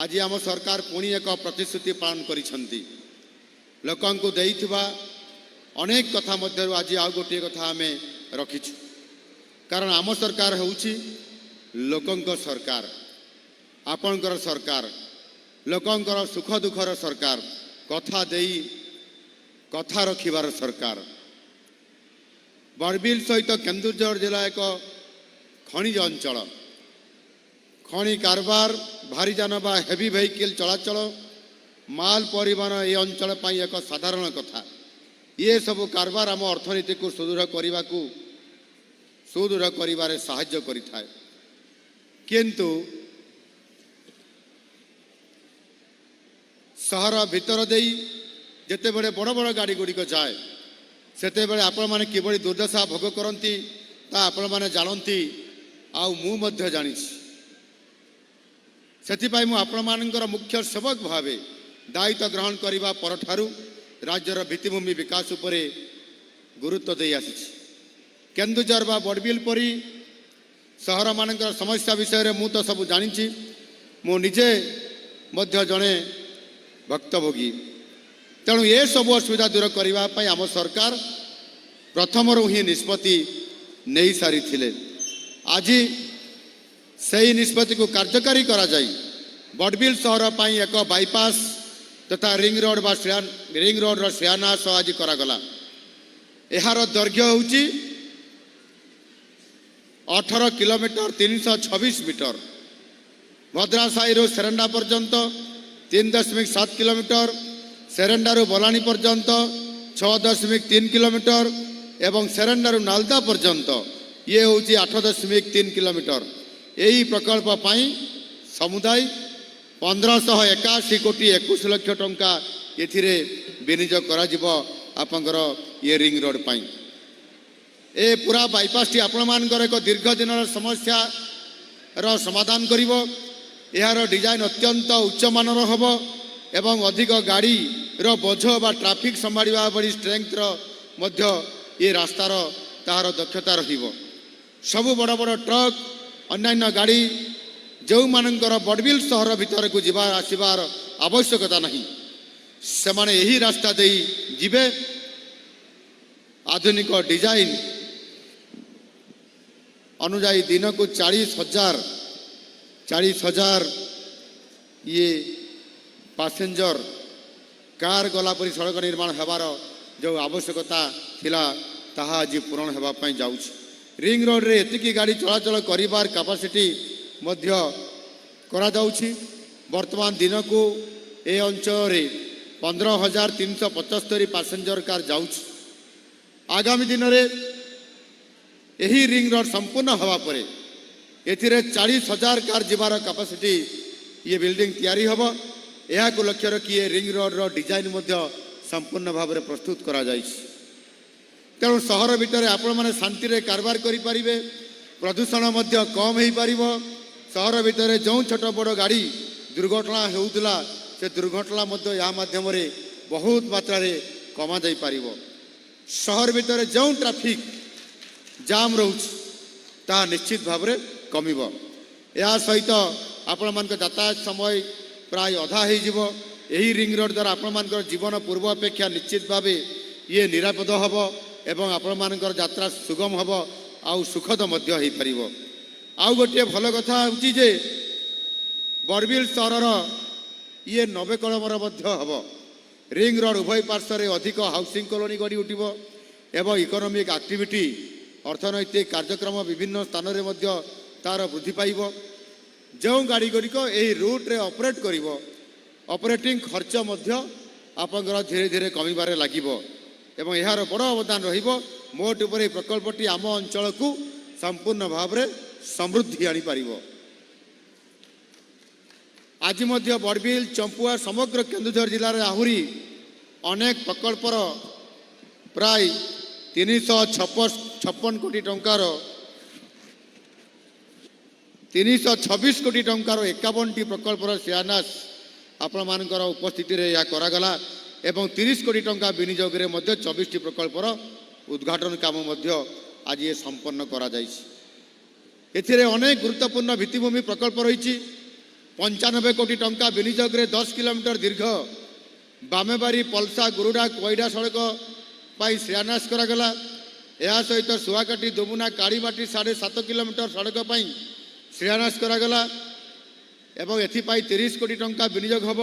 आज आम सरकार पुणी एक प्रतिश्रुति पालन करिसेंती लोकंकु देइथिबा अनेक कथा मध्य आज आउ गोटे कथा आम रखीचु। कारण आम सरकार होउछि लोकंक सरकार, आपणकर सरकार, लोकंकर सुख दुखर सरकार, कथा देई कथा रखिबार सरकार। बरबिल सहित केन्दुझर जिला एक खनिज अंचल, खनि कारबार, भारी जान बा हेवी वेहिकल चलाचल, माल परिवहन ये अंचल पाई एक साधारण कथा। ये सब कारबार आम अर्थनीति को सुदृढ़ करिबारे साहाय्य करिथाय। किंतु सहर भितर देई जेते बड़े बड़ बड़ गाड़ी गुड़िक जाए सेते बड़े आपण माने किबळी दुर्दशा भोग करंती ता आपण माने जानती, आउ मु मध्य जानिछि। सेथिपाई मु आपण मानकर मुख्य सेवक भावे दायित्व ग्रहण करिबा परठारु राज्यर भित्तिभूमि विकास उपरे गुरुत्व दे आसिछि। केन्दुझर बा बड़बिल परी सहर मानकर समस्या विषय रे मु तो सब जानिछि। मु निजे मध्य जणे भक्तभोगी, तेणु ये सब असुविधा दूर करने आम सरकार प्रथम ही निष्पत्ति नहीं सारी थिले। आज सही निष्पत्ति को कार्यकारी करा जाई बड़बिल सहर पाई एक बाईपास तथा रिंग रोड रो शिलान्यास आज करागला। यार दैर्घ्य होउची 18 किलोमीटर 326 मीटर, भद्रासाई रो सेरेंडा पर्यंत 3.7 किलोमीटर, सेरेंडारू बलानी पर्यंत 6.3 किलोमीटर एवं सेरेंडारू नालदा पर्यंत ये हूँ 8.3 किलोमीटर। यही प्रकल्प पाई समुदाय 1581 कोटी 21 लाख टंका एथिरे विनियोग करा जिवो आपनकर ये रिंग रोड पाई। ए पूरा बाईपास टी आपण मानकर एक दीर्घ दिन समस्या रो समाधान करिवो। यार डिजाइन अत्यंत उच्च मानर हबो एवं अधिक गाड़ी रो बोझ बा ट्रैफिक संभाळिबा बड़ी स्ट्रेंथ रो मध्य ये रास्तार तार दक्षता रहिबो। सबु बड़ बड़ ट्रक अन्यान्य गाड़ी जो मानकर बड़बिल सहर भीतर को जीवार आसबार आवश्यकता नहीं, से माने यही रास्ता दे जिबे। आधुनिक डिजाइन अनुजाई दिन को 40,000 ये पैसेंजर कार गलापरी सड़क निर्माण होबार जो आवश्यकता थिला ताहा आज पूरण होगा जाउछि। रिंग रोड रे एतिकी गाड़ी चलाचल करिबार कैपेसिटी मध्य करा जाउछि। वर्तमान दिन को ए अंचल रे 15,375 पैसेंजर कार जाउछि। आगामी दिन रे एही रिंग रोड संपूर्ण हवा परे एथिरे 40,000 कार जीवार कैपेसिटी ये बिल्डिंग तैयारी हबो। यह को लक्ष्य रखी रिंग रोड रो डिजाइन मध्य संपूर्ण भाव में प्रस्तुत करा जाइछि। तेणु सहर भितर आपण माने शांति रे कारबार करि परिबे, प्रदूषण मध्य कम हेई परिबो। सहर भितर जो छोट बड़ गाड़ी दुर्घटना हेउतला से दुर्घटना मध्य या माध्यम रे बहुत मात्रा रे कमा जाई परिबो। सहर भितर जो ट्रैफिक जाम रहउछि ता निश्चित भाव रे कमिबो। या सहित आपण मान यातायात समय प्राय अधा हो। यही रिंग रोड द्वारा आपण मानकर जीवन पूर्व अपेक्षा निश्चित भाव ये निरापद हम एवं आपण मानकर यात्रा सुगम हम आउ सुखद मध्य हो पारिबो। आउ गोटे भल कथा होची जे बड़बिल सहर ये नवीकरण मध्य हम। रिंग रोड उभय पार्श्व अधिक हाउसिंग कॉलोनी गढ़ी उठिबो एवं इकोनॉमिक एक्टिविटी अर्थनैतिक कार्यक्रम विभिन्न स्थान में मध्य तार वृद्धि पाइबो। जो गाड़ी गुड़िक यही रूट रे ऑपरेट करिवो ऑपरेटिंग खर्च मध्य आपनकर धीरे धीरे कमिबारे लागिबो एवं यार बड़ अवदान रहिबो। मोट उपर प्रकल्पटी आम अंचल को संपूर्ण भाव में समृद्धि आनी पारिबो। आज मध्य बड़बिल चंपुआ समग्र केन्दुझर जिले में आहुरी अनेक प्रकल्पर प्राय 356 कोटी टंकार 326 कोटी टंकार 51टी प्रकल्पर शिलान्यास आपण मानकर उपस्थिति रे या करागला एवं 30 कोटी टंका विनियोग रे मध्य 24टी प्रकल्पर उद्घाटन काम मध्य आज ये संपन्न करा जाइछि। एथिरे अनेक गुरुत्वपूर्ण भित्तिभूमि प्रकल्प रही 95 कोटी टंका विनियोग रे 10 किलोमीटर दीर्घ बामेबारी पलसा गुरुडा कोईडा सड़क पाई शिलान्यास करागला। यह सहित सुआकाटी दुमुना कालीमाटी 7.5 किलोमीटर सड़क पाई शिलान्यास करागला एवं एथिपाई 30 कोटी टंका विनियोग हम।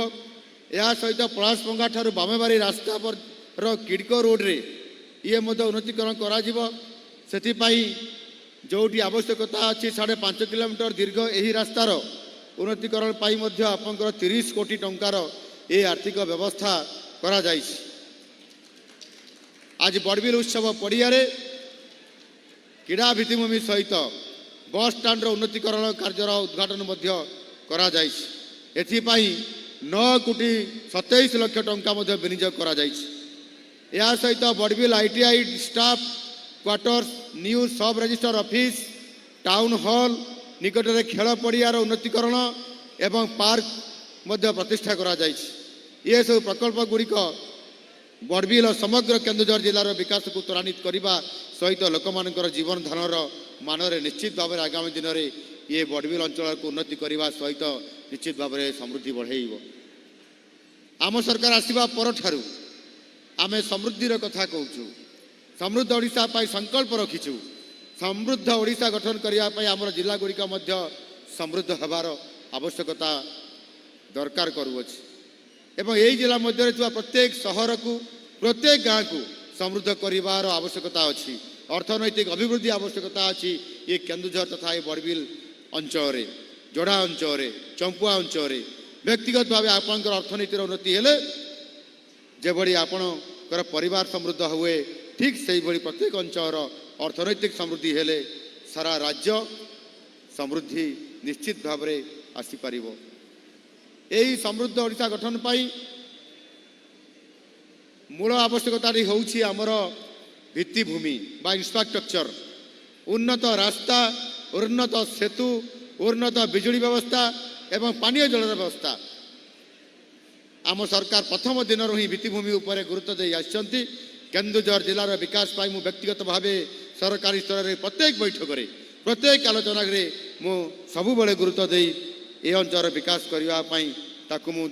यह सहित पलासपंगा ठारू बामेबारी रास्ता पर किडको रोड रे ये उन्नतीकरण करा से जोटी आवश्यकता अच्छी 5.5 किलोमीटर दीर्घ यही रास्तार उन्नतीकरण पाई आपंकर 30 कोटी टंकार ये आर्थिक व्यवस्था करा जाइछि। आज बड़बिल उत्सव पड़िया क्रीड़ा भित्तिभूमि सहित बस स्टाण्ड उन्नतीकरण कार्यर उद्घाटन करा जाइछि। एथिपाई 9 कोटी 27 लाख टंका विनियोग करा जाइछि। या सहित Barbil ITI staff quarters new सब रजिस्टर ऑफिस टाउन हॉल निकट में खेल पड़ियार उन्नतीकरण एवं पार्क प्रतिष्ठा करा जाइछि। ये सब प्रकल्प गुड़िक बड़बिल समग्र केन्दुझर जिलार विकास को त्वरान्वित करने सहित लोक मानकर जीवन धारण मान निश्चित भाव आगामी दिन में ये बड़बिल अंचल को उन्नति करने सहित निश्चित भाव समृद्धि बढ़ेब। आम सरकार आसवा पर ठारू आमे समृद्धिर कथा कहूँ। समृद्ध ओडिशा पाई संकल्प रखीचु। समृद्ध ओडिशा गठन करने आमर जिला गुड़िक समृद्ध हबार आवश्यकता दरकार करुअछि एवं यही जिला मध्य प्रत्येक सहर को प्रत्येक गाँव को समृद्ध करार आवश्यकता अच्छी। अर्थनैतिक अभिवृद्धि आवश्यकता अच्छी। ये केन्दुझर तथा ये बड़बिल अंचल जोड़ा अंचल चंपुआ अंचल व्यक्तिगत भाव आपंकर अर्थनीतिर उन्नति हेले जेभଳି आपणकर परिवार समृद्ध हुए ठीक से भली प्रत्येक अंचल अर्थनैतिक समृद्धि हेले सारा राज्य समृद्धि निश्चित भाव में आसीपर। यही समृद्ध ओडिशा गठन पाई मूल आवश्यकता होउछि आमर भित्तिभूमि बा इंफ्रास्ट्रक्चर उन्नत रास्ता उन्नत सेतु उन्नत बिजुली व्यवस्था एवं पानीय जल व्यवस्था। आम सरकार प्रथम दिन ही भित्तिभूमि उपर गुरुत्व दे आछंती। केन्दुझर जिलार विकास पाई मु व्यक्तिगत भाव सरकारी स्तर में प्रत्येक बैठक में प्रत्येक आलोचना मु सबुबले गुरुत्व दे ये अंचल विकास करने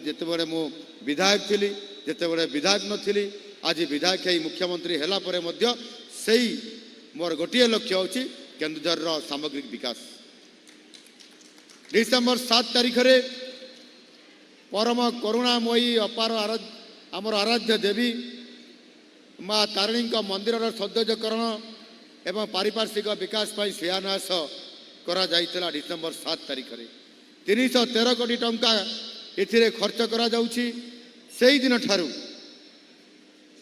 जितेबले मु विधायक थी जितेबले विधायक नी आज विधायक ही मुख्यमंत्री है मोर गोटे लक्ष्य होची केन्दुझर सामग्रिक विकास। डिसेम्बर 7 तारिख रे परम करुणामयी अपार आमर आराध्य देवी माँ तारिणी मंदिर सौंदर्यकरण एवं पारिपार्श्विक विकास पाई शिलान्यास करा जाइतिला। डिसेम्बर 7 तारिख रे 313 कोटी टंका एथिरे खर्च करा जाउछि। सेही दिन ठारू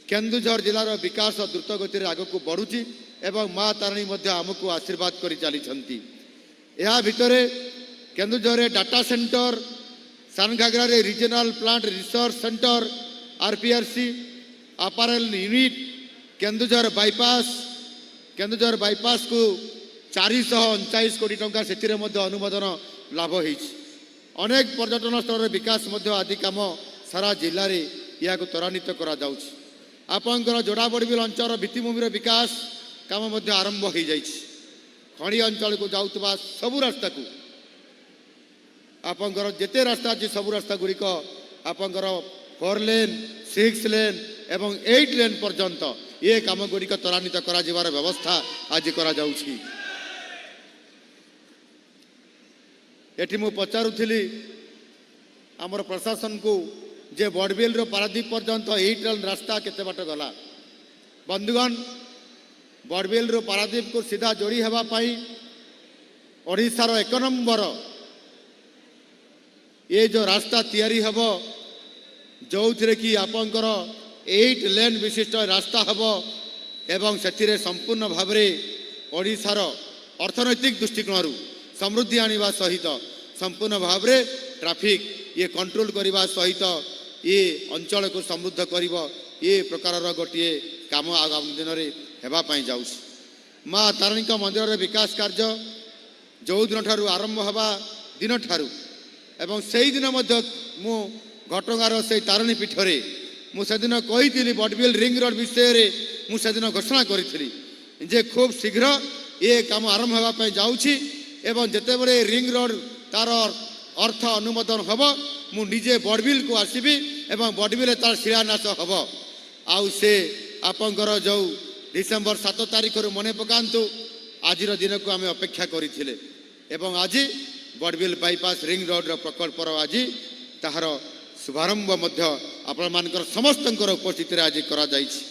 केन्दुझर जिलार विकास द्रुत गति आगक बढ़ुची एवं माँ तारिणी आमको आशीर्वाद कर चली। या भितरे Keonjhar data centre Sanaghagara regional plant research centre RPRC apparel unit Keonjhar bypass को 439 कोटी टंका से अनुमोदन लाभ होइछि। अनेक पर्यटन स्थल विकास आदि काम सारा जिले में या त्वरान्वित करा जाउछि। आपंकर जोड़ा बड़बिल अंचल भित्तिभूमि विकास काम आरंभ हो जाइछि। खड़ी अंचल को जाउतबा सबु रास्ता को आपंकर जेते रास्ता अच्छी सबु रास्ता गुड़िक आपंकर 4 लेन 6 लेन एवं 8 लेन पर्यंत ये काम गुड़िक त्वरान्वित करा जिवार व्यवस्था आज करा जाउछि। एठी मु पचारुथिली आमर प्रशासन को जे बड़बिल रो पारादीप पर्यंत 8 लेन रास्ता केते बाट गला। बंधुगण बड़बिल रो पारादीप को सीधा जोड़ी हेबा पाई ओडिशार 1 नंबर ये जो रास्ता तैयारी हब जो थे कि आपंकर 8 लेन विशिष्ट रास्ता हब एवं से संपूर्ण भाव ओडिशार अर्थनैतिक दृष्टिकोण समृद्धि आनिबा सहित संपूर्ण भाव ट्रैफिक ये कंट्रोल करने सहित ये अंचल को समृद्ध करिब ये प्रकार गोटे काम आगामी दिन में हेबाई जाऊँ। माँ तारिणी मंदिर विकास कार्य जो दिन ठारू आरंभ हवा दिन ठारू एवं से दिन मु घटगार से तारिणी पीठरे मुझे कही बड़बिल रिंग रोड विषय मुझे घोषणा करी जे खूब शीघ्र ये काम आरंभ होगापी जाऊँगी एवं जिते बड़े रिंग रोड तार अर्थ अनुमोदन हम मु निजे बड़बिल को आसबि एवं बड़बिल तार शिलान्यास हम आउ से आपंकर जो डिसेम्बर 7 तारिख मने पकांतु आज दिन को आम अपेक्षा करथिले एवं आज बड़बिल बाईपास रिंग रोड प्रकल्पर आज ताहार शुभारंभ आपण मानकर समस्त उपस्थित आज करा जायछि।